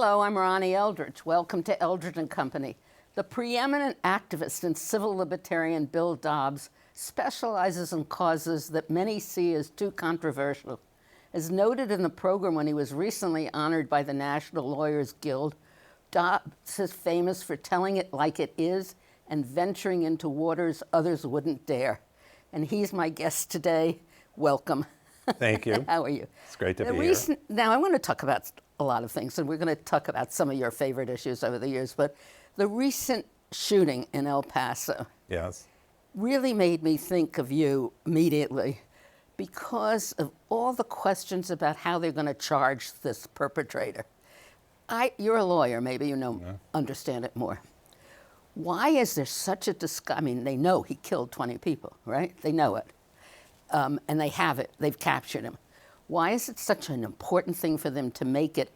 Hello, I'm Ronnie Eldridge. Welcome to Eldridge and Company. The preeminent activist and civil libertarian Bill Dobbs specializes in causes that many see as too controversial. As noted in the program when he was recently honored by the National Lawyers Guild, Dobbs is famous for telling it like it is and venturing into waters others wouldn't dare. And he's my guest today. Welcome. Thank you. How are you? It's great to be here. Now, I want to talk about a lot of things, and we're going to talk about some of your favorite issues over the years, but the recent shooting in El Paso really made me think of you immediately because of all the questions about how they're going to charge this perpetrator. You're a lawyer, maybe you understand it more. Why is there such a I mean, they know he killed 20 people, right? They know it. And they have it. They've captured him. Why is it such an important thing for them to make it,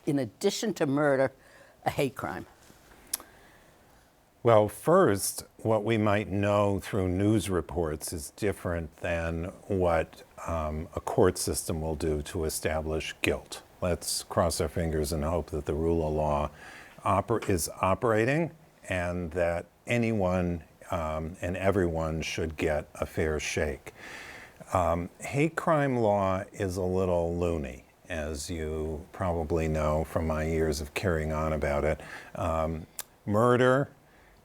in addition to murder, a hate crime? Well, first, what we might know through news reports is different than what a court system will do to establish guilt. Let's cross our fingers and hope that the rule of law is operating and that anyone and everyone should get a fair shake. Hate crime law is a little loony, as you probably know from my years of carrying on about it. Murder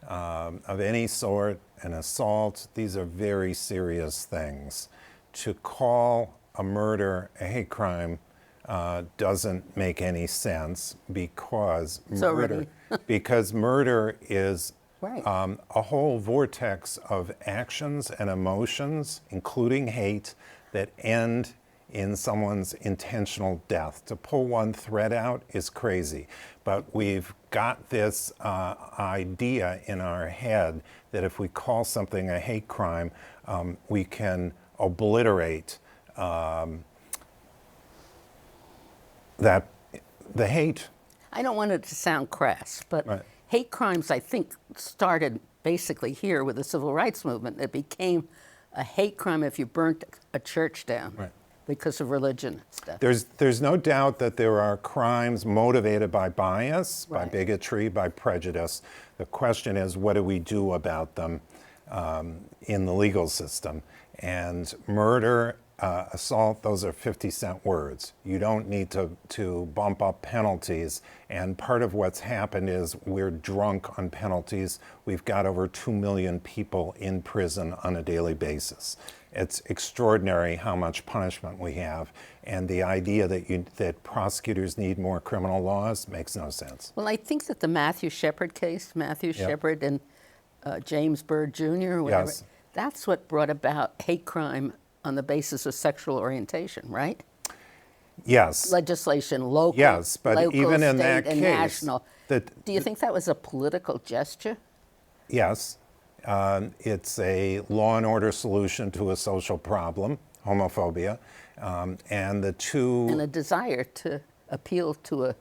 of any sort, an assault, these are very serious things. To call a murder a hate crime doesn't make any sense because murder is a whole vortex of actions and emotions, including hate, that end in someone's intentional death. To pull one thread out is crazy, but we've got this idea in our head that if we call something a hate crime, we can obliterate that the hate. I don't want it to sound crass, but hate crimes, I think, started basically here with the civil rights movement. It became a hate crime if you burnt a church down because of religion and stuff. There's no doubt that there are crimes motivated by bias, by bigotry, by prejudice. The question is, what do we do about them in the legal system? And murder, assault, those are 50-cent words. You don't need to bump up penalties. And part of what's happened is we're drunk on penalties. We've got over 2 million people in prison on a daily basis. It's extraordinary how much punishment we have. And the idea that prosecutors need more criminal laws makes no sense. Well, I think that the Matthew Shepard case, Shepard and James Byrd Jr., or whatever, that's what brought about hate crime on the basis of sexual orientation, right? Yes. Legislation, local, yes, but local, even in state, that and case, national. Do you think that was a political gesture? Yes. It's a law and order solution to a social problem, homophobia, and the a desire to appeal to a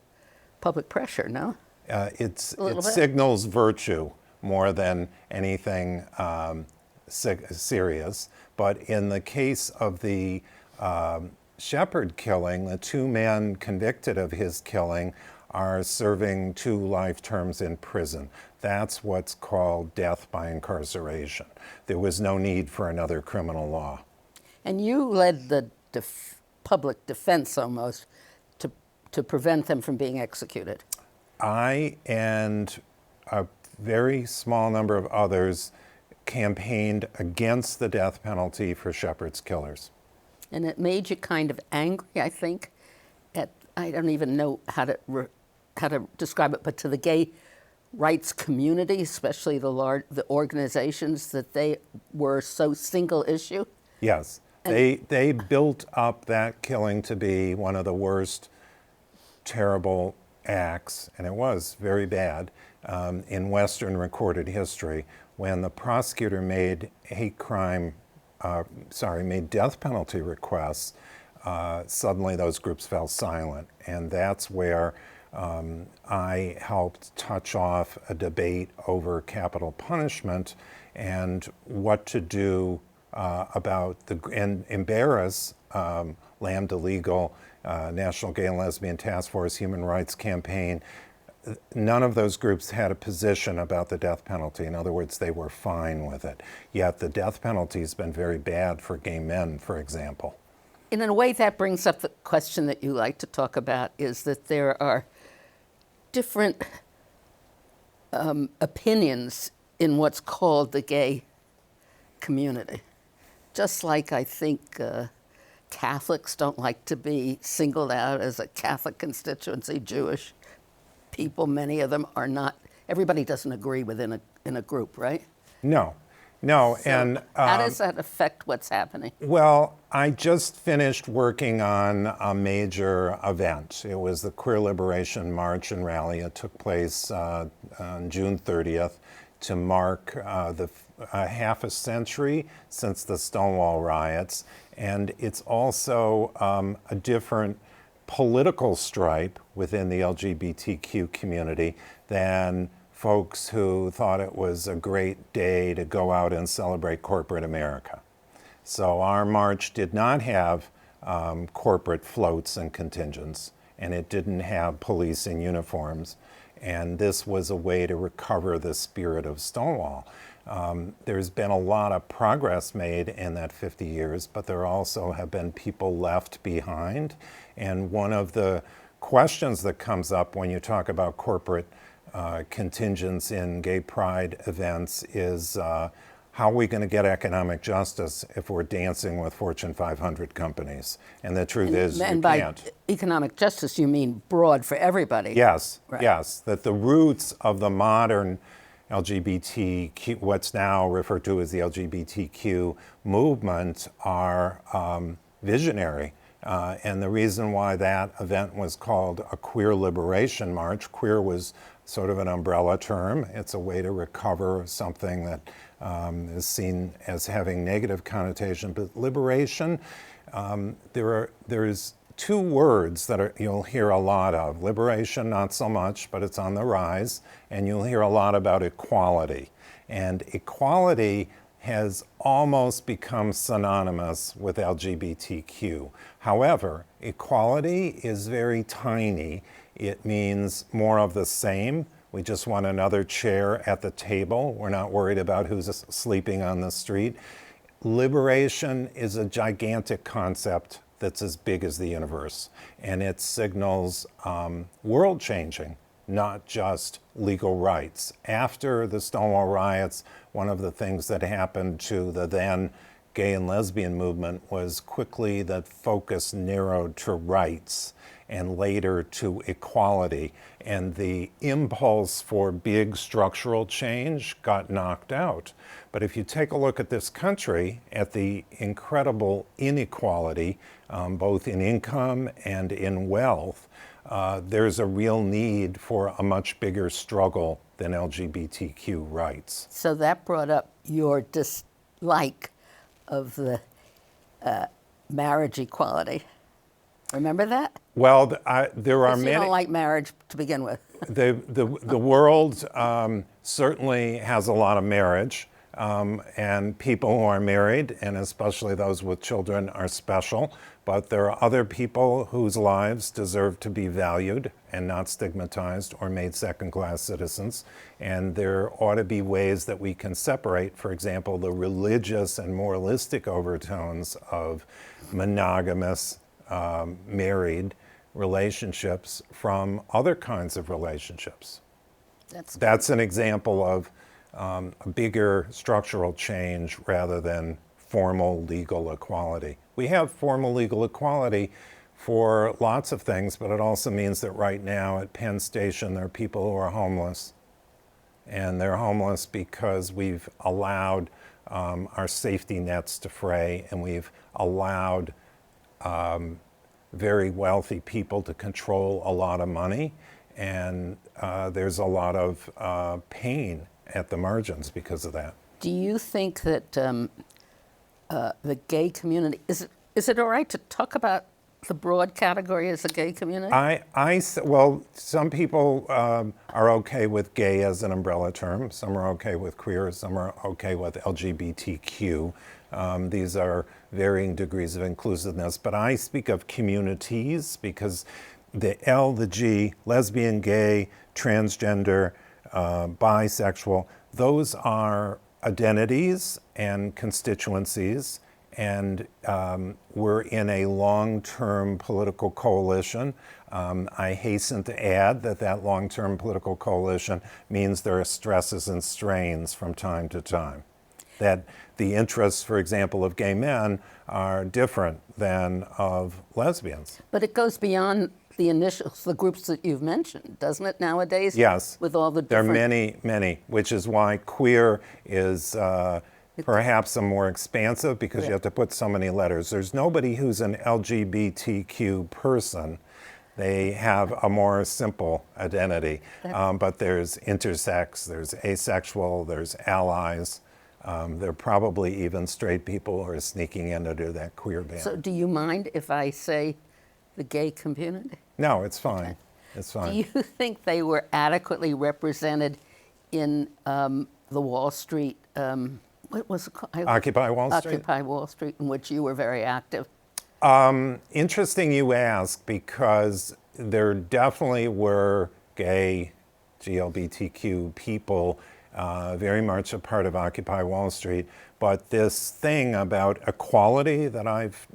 public pressure, no? It signals virtue more than anything serious. But in the case of the Shepard killing, the 2 men convicted of his killing are serving 2 life terms in prison. That's what's called death by incarceration. There was no need for another criminal law. And you led the public defense almost to prevent them from being executed. I and a very small number of others campaigned against the death penalty for Shepard's killers. And it made you kind of angry, I think, I don't even know how to describe it, but to the gay rights community, especially the organizations, that they were so single issue? Yes. They built up that killing to be one of the worst terrible acts, and it was very bad, in Western recorded history. When the prosecutor made made death penalty requests, suddenly those groups fell silent. And that's where I helped touch off a debate over capital punishment and what to do and embarrass Lambda Legal, National Gay and Lesbian Task Force, Human Rights Campaign. None of those groups had a position about the death penalty. In other words, they were fine with it. Yet the death penalty has been very bad for gay men, for example. In a way, that brings up the question that you like to talk about, is that there are different opinions in what's called the gay community. Just like I think Catholics don't like to be singled out as a Catholic constituency, Jewish people, many of them are not. Everybody doesn't agree within a group, right? No. So And how does that affect what's happening? well, I just finished working on a major event. It was the Queer Liberation March and Rally. It took place on June 30th to mark half a century since the Stonewall riots. And it's also a different political stripe within the LGBTQ community than folks who thought it was a great day to go out and celebrate corporate America. So our march did not have corporate floats and contingents, and it didn't have police in uniforms. And this was a way to recover the spirit of Stonewall. There's been a lot of progress made in that 50 years, but there also have been people left behind. And one of the questions that comes up when you talk about corporate contingents in gay pride events is how are we going to get economic justice if we're dancing with Fortune 500 companies? And the truth is you And by can't. economic justice, you mean broad for everybody. Yes, Right. yes, that the roots of the modern LGBTQ, what's now referred to as the LGBTQ movement, are visionary. And the reason why that event was called a Queer Liberation March, queer was sort of an umbrella term. It's a way to recover something that is seen as having negative connotation. But liberation, there's two words that you'll hear a lot of. Liberation, not so much, but it's on the rise. And you'll hear a lot about equality. And equality has almost become synonymous with LGBTQ. However, equality is very tiny. It means more of the same. We just want another chair at the table. We're not worried about who's sleeping on the street. Liberation is a gigantic concept that's as big as the universe, and it signals world changing, not just legal rights. After the Stonewall riots, one of the things that happened to the then gay and lesbian movement was quickly that focus narrowed to rights and later to equality. And the impulse for big structural change got knocked out. But if you take a look at this country, at the incredible inequality, both in income and in wealth, there's a real need for a much bigger struggle than LGBTQ rights. So that brought up your dislike of the marriage equality. Remember that? Well, there are You many. don't like marriage to begin with. The world certainly has a lot of marriage, and people who are married, and especially those with children, are special. But there are other people whose lives deserve to be valued and not stigmatized or made second-class citizens. And there ought to be ways that we can separate, for example, the religious and moralistic overtones of monogamous married relationships from other kinds of relationships. That's an example of a bigger structural change rather than formal legal equality. We have formal legal equality for lots of things, but it also means that right now at Penn Station there are people who are homeless. And they're homeless because we've allowed our safety nets to fray, and we've allowed very wealthy people to control a lot of money, and there's a lot of pain at the margins because of that. Do you think that the gay community, is it all right to talk about the broad category as the gay community? Well, some people are okay with gay as an umbrella term. Some are okay with queer. Some are okay with LGBTQ. These are varying degrees of inclusiveness. But I speak of communities because the L, the G, lesbian, gay, transgender, bisexual, those are identities and constituencies. And we're in a long-term political coalition. I hasten to add that that long-term political coalition means there are stresses and strains from time to time. That the interests, for example, of gay men are different than of lesbians. But it goes beyond the initials, the groups that you've mentioned, doesn't it, nowadays? Yes. With all the different... There are many, many, which is why queer is perhaps a more expansive, because you have to put so many letters. There's nobody who's an LGBTQ person. They have a more simple identity. But there's intersex, there's asexual, there's allies. There are probably even straight people who are sneaking in under that queer band. So do you mind if I say the gay community? No, it's fine. Okay. It's fine. Do you think they were adequately represented in the Wall Street, what was it called? Occupy Wall Street? Occupy Wall Street, in which you were very active. Interesting you ask, because there definitely were gay, GLBTQ people very much a part of Occupy Wall Street. But this thing about equality that I've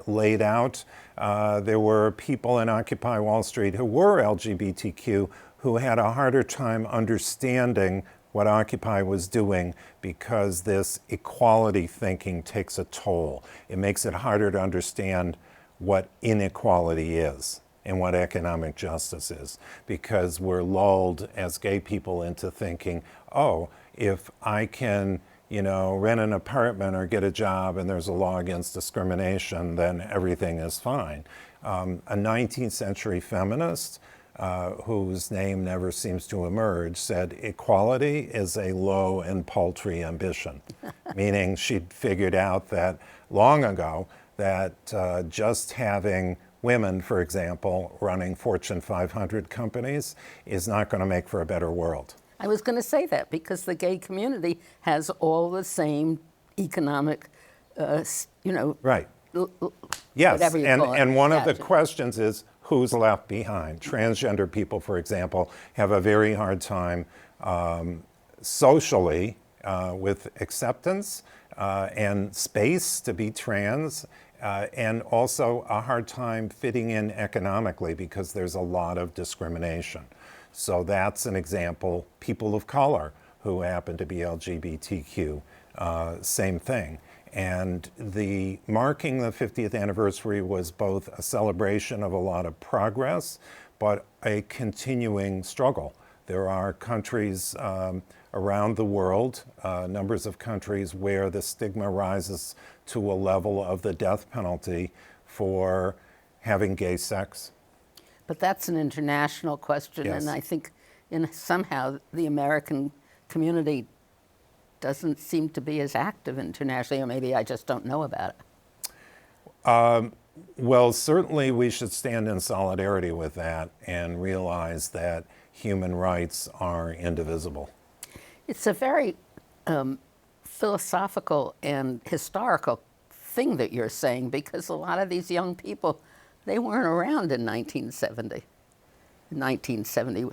laid out, there were people in Occupy Wall Street who were LGBTQ who had a harder time understanding what Occupy was doing, because this equality thinking takes a toll. It makes it harder to understand what inequality is and what economic justice is, because we're lulled as gay people into thinking, oh, if I can, rent an apartment or get a job and there's a law against discrimination, then everything is fine. A 19th century feminist whose name never seems to emerge, said equality is a low and paltry ambition, meaning she'd figured out that long ago that just having women, for example, running Fortune 500 companies is not going to make for a better world. I was going to say that, because the gay community has all the same economic, Right. Yes, and one of the questions is, who's left behind? Transgender people, for example, have a very hard time socially with acceptance and space to be trans, and also a hard time fitting in economically, because there's a lot of discrimination. So that's an example. People of color who happen to be LGBTQ, same thing. And the marking the 50th anniversary was both a celebration of a lot of progress, but a continuing struggle. There are countries around the world, numbers of countries, where the stigma rises to a level of the death penalty for having gay sex. But that's an international question, Yes. and I think somehow the American community doesn't seem to be as active internationally, or maybe I just don't know about it. Well, certainly we should stand in solidarity with that and realize that human rights are indivisible. It's a very philosophical and historical thing that you're saying, because a lot of these young people, they weren't around in 1970,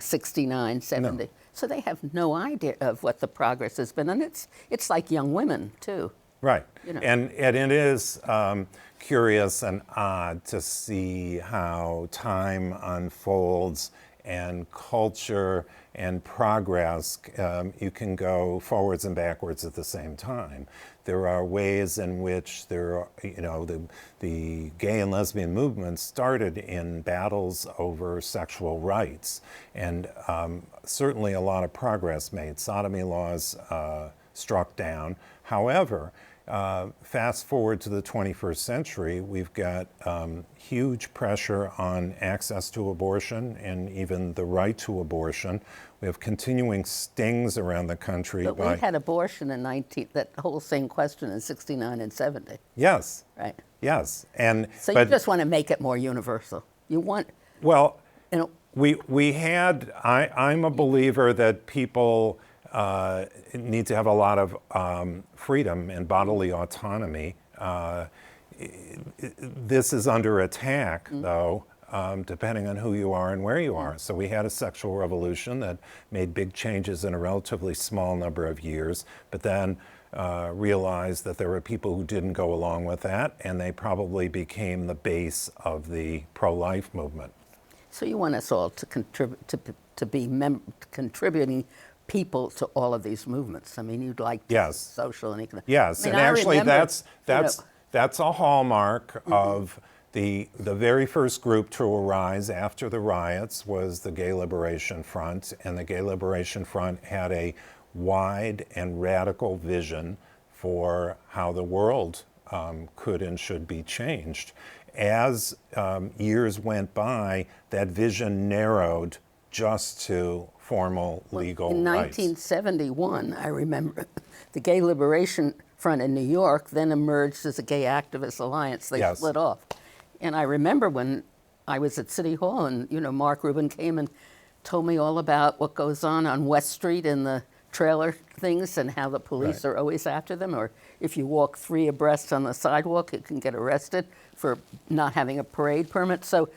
69, 70. No. So they have no idea of what the progress has been. And it's like young women, too. Right. And it is curious and odd to see how time unfolds and culture and progress, you can go forwards and backwards at the same time. There are ways in which the gay and lesbian movement started in battles over sexual rights, and certainly a lot of progress made. Sodomy laws struck down. However, fast forward to the 21st century, we've got huge pressure on access to abortion and even the right to abortion. We have continuing stings around the country. But we had abortion in that whole same question in 69 and 70. Yes. Right. Yes. So you just want to make it more universal. You want, well, you know, we had, I'm a believer that people need to have a lot of freedom and bodily autonomy. This is under attack, though, depending on who you are and where you are. So we had a sexual revolution that made big changes in a relatively small number of years, but then realized that there were people who didn't go along with that, and they probably became the base of the pro-life movement. So you want us all to contribute to be contributing people to all of these movements. I mean, you'd like to social and economic. Yes, I mean, and actually remember, that's a hallmark of the very first group to arise after the riots was the Gay Liberation Front, and the Gay Liberation Front had a wide and radical vision for how the world could and should be changed. As years went by, that vision narrowed just to formal legal rights. In 1971, I remember, the Gay Liberation Front in New York then emerged as a Gay Activist Alliance. They split off. And I remember when I was at City Hall and, Mark Rubin came and told me all about what goes on West Street and the trailer things and how the police are always after them, or if you walk 3 abreast on the sidewalk, you can get arrested for not having a parade permit. So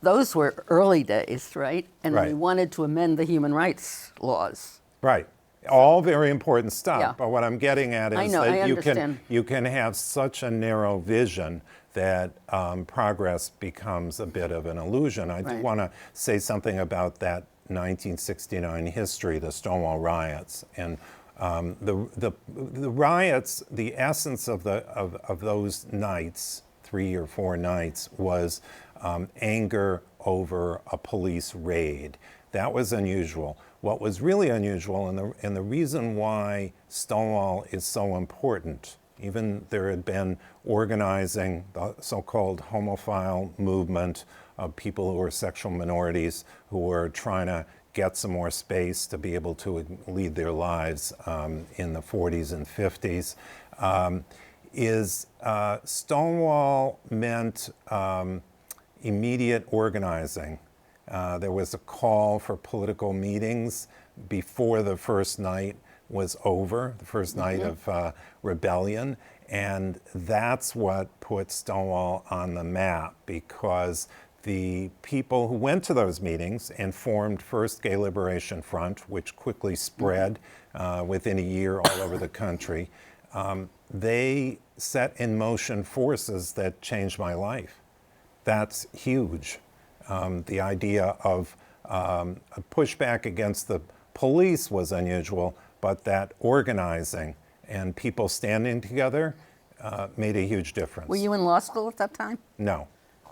those were early days, right? And we wanted to amend the human rights laws. Right. All very important stuff, but what I'm getting at is that you can have such a narrow vision that progress becomes a bit of an illusion. I do want to say something about that 1969 history, the Stonewall riots, and the riots. The essence of those nights, 3 or 4 nights, was anger over a police raid. That was unusual. What was really unusual, and the reason why Stonewall is so important, even there had been organizing, the so-called homophile movement of people who were sexual minorities who were trying to get some more space to be able to lead their lives in the 40s and 50s, Stonewall meant immediate organizing. There was a call for political meetings before the first night was over, the first night of rebellion, and that's what put Stonewall on the map, because the people who went to those meetings and formed first Gay Liberation Front, which quickly spread within a year all over the country, they set in motion forces that changed my life. That's huge. The idea of a pushback against the police was unusual, but that organizing and people standing together made a huge difference. Were you in law school at that time? No.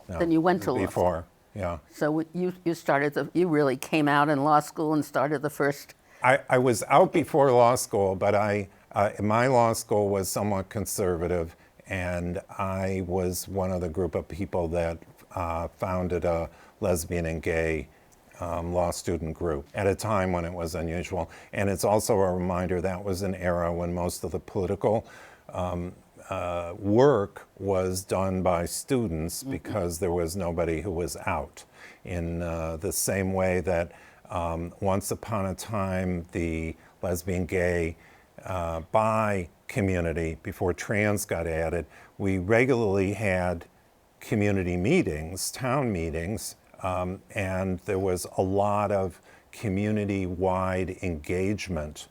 Then you went to law school. Before, yeah. So you really came out in law school and started the first. I was out before law school, but my law school was somewhat conservative, and I was one of the group of people that founded a lesbian and gay law student group at a time when it was unusual. And it's also a reminder that was an era when most of the political work was done by students because there was nobody who was out. In the same way that once upon a time the lesbian, gay, bi community, before trans got added, we regularly had community meetings, town meetings, and there was a lot of community-wide engagement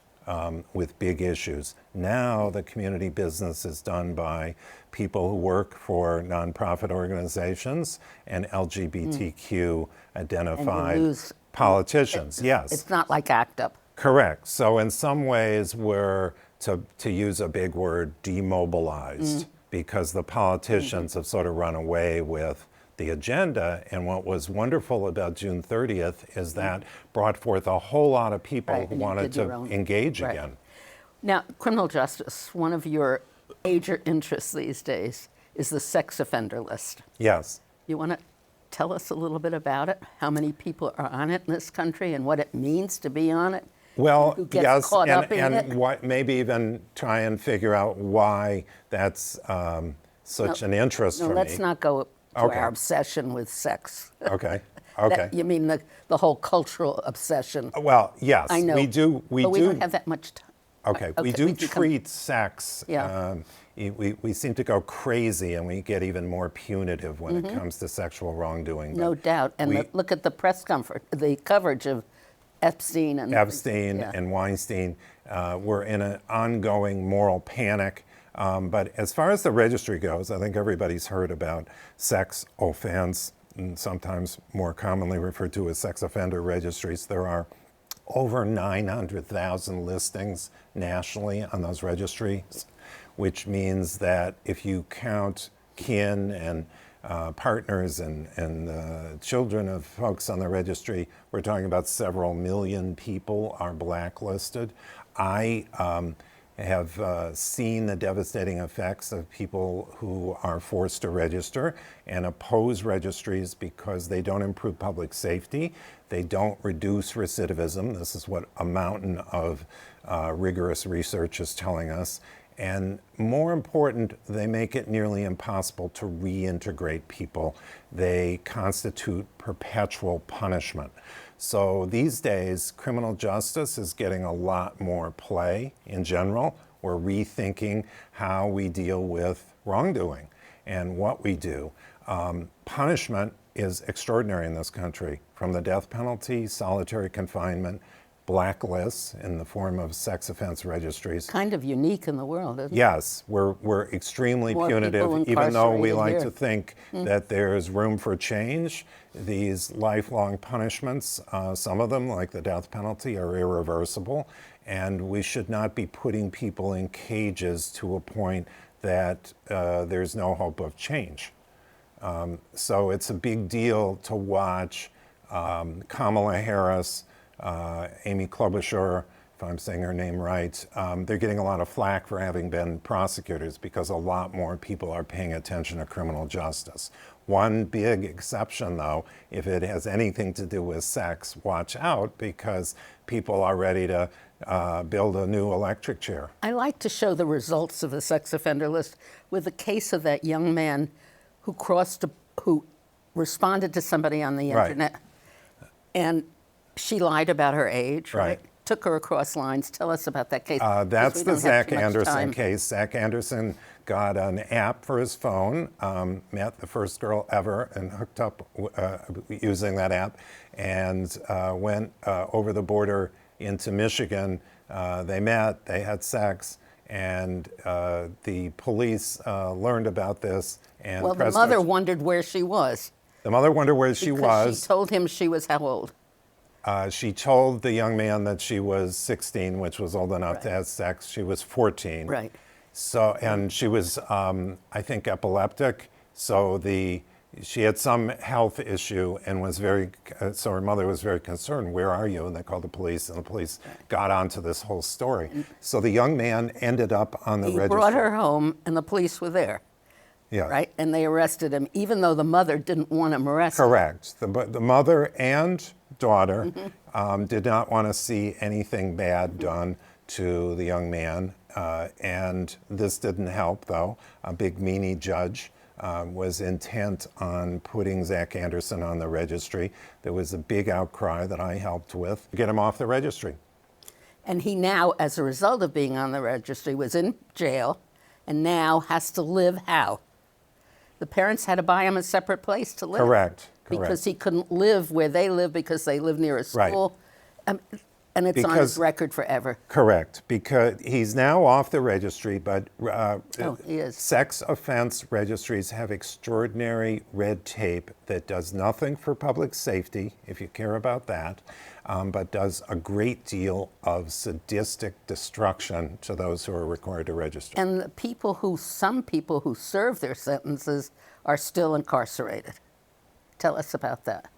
with big issues. Now the community business is done by people who work for nonprofit organizations and LGBTQ identified politicians. Yes. It's not like ACT UP. Correct. So in some ways we're, to use a big word, demobilized because the politicians have sort of run away with the agenda. And what was wonderful about June 30th is that brought forth a whole lot of people who wanted to engage again. Now, criminal justice, one of your major interests these days is the sex offender list. Yes. You want to tell us a little bit about it? How many people are on it in this country and what it means to be on it? Well, who gets yes, caught up in and it? what, maybe even try and figure out why that's such an interest for me. Let's not go to Okay. our obsession with sex. Okay. Okay. You mean the whole cultural obsession? Well, yes, I know. we do. But we don't have that much time. Okay, we do treat sex. Yeah. We seem to go crazy, and we get even more punitive when it comes to sexual wrongdoing. No doubt. And look at the the coverage of Epstein and and Weinstein. We're in an ongoing moral panic. But as far as the registry goes, I think everybody's heard about sex offense, and sometimes more commonly referred to as sex offender registries. There are over 900,000 listings nationally on those registries, which means that if you count kin and partners and children of folks on the registry, we're talking about several million people are blacklisted. I have seen the devastating effects of people who are forced to register and oppose registries because they don't improve public safety, they don't reduce recidivism. This is what a mountain of rigorous research is telling us. And more important, they make it nearly impossible to reintegrate people. They constitute perpetual punishment. So these days, criminal justice is getting a lot more play in general. We're rethinking how we deal with wrongdoing and what we do. Punishment is extraordinary in this country, from the death penalty, solitary confinement, blacklists in the form of sex offense registries. Kind of unique in the world, isn't it? Yes, we're extremely punitive, even though we like to think that there's room for change. These lifelong punishments, some of them, like the death penalty, are irreversible, and we should not be putting people in cages to a point that there's no hope of change. So it's a big deal to watch Kamala Harris, Amy Klobuchar, if I'm saying her name right, they're getting a lot of flack for having been prosecutors because a lot more people are paying attention to criminal justice. One big exception, though, if it has anything to do with sex, watch out, because people are ready to build a new electric chair. I like to show the results of the sex offender list with the case of that young man who responded to somebody on the internet, and she lied about her age, right? Took her across lines. Tell us about that case. That's the Zach Anderson case. Zach Anderson got an app for his phone, met the first girl ever and hooked up using that app, and went over the border into Michigan. They met, they had sex, and the police learned about this. And well, the mother wondered where she was. The mother wondered where she was. She told him she was how old? She told the young man that she was 16, which was old enough to have sex. She was 14. Right. So, and she was, I think, epileptic. So she had some health issue and was so her mother was very concerned. Where are you? And they called the police, and the police got onto this whole story. So the young man ended up on the registry. He brought her home, and the police were there. Yeah. Right? And they arrested him, even though the mother didn't want him arrested. Correct. The mother and daughter did not want to see anything bad done to the young man. And this didn't help, though. A big meanie judge was intent on putting Zach Anderson on the registry. There was a big outcry that I helped with to get him off the registry. And he now, as a result of being on the registry, was in jail and now has to live how? The parents had to buy him a separate place to live. Correct. Because he couldn't live where they live because they live near a school. Right. And it's on his record forever. Correct. Because he's now off the registry, but he is. Sex offense registries have extraordinary red tape that does nothing for public safety, if you care about that, but does a great deal of sadistic destruction to those who are required to register. And some people who serve their sentences are still incarcerated. Tell us about that.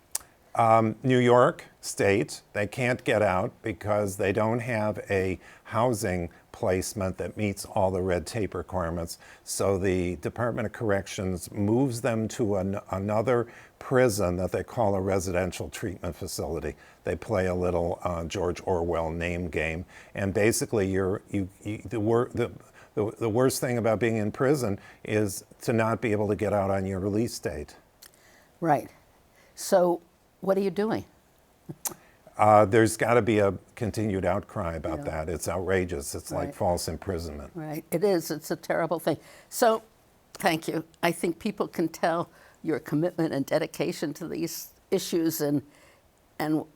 New York State, they can't get out because they don't have a housing placement that meets all the red tape requirements. So the Department of Corrections moves them to another prison that they call a residential treatment facility. They play a little George Orwell name game, and basically the The worst thing about being in prison is to not be able to get out on your release date. Right. So what are you doing? There's got to be a continued outcry about that. It's outrageous. It's like false imprisonment. Right. It is. It's a terrible thing. So thank you. I think people can tell your commitment and dedication to these issues. And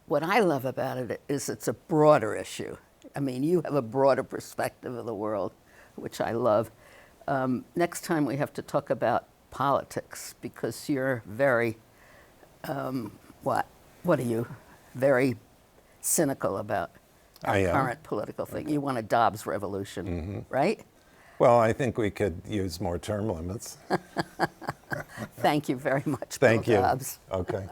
what I love about it is it's a broader issue. I mean, you have a broader perspective of the world, which I love. Next time we have to talk about politics, because you're very, what are you? Very cynical about our current political thing. You want a Dobbs revolution, right? Well, I think we could use more term limits. Thank you very much, Thank Bill you. Dobbs. Okay.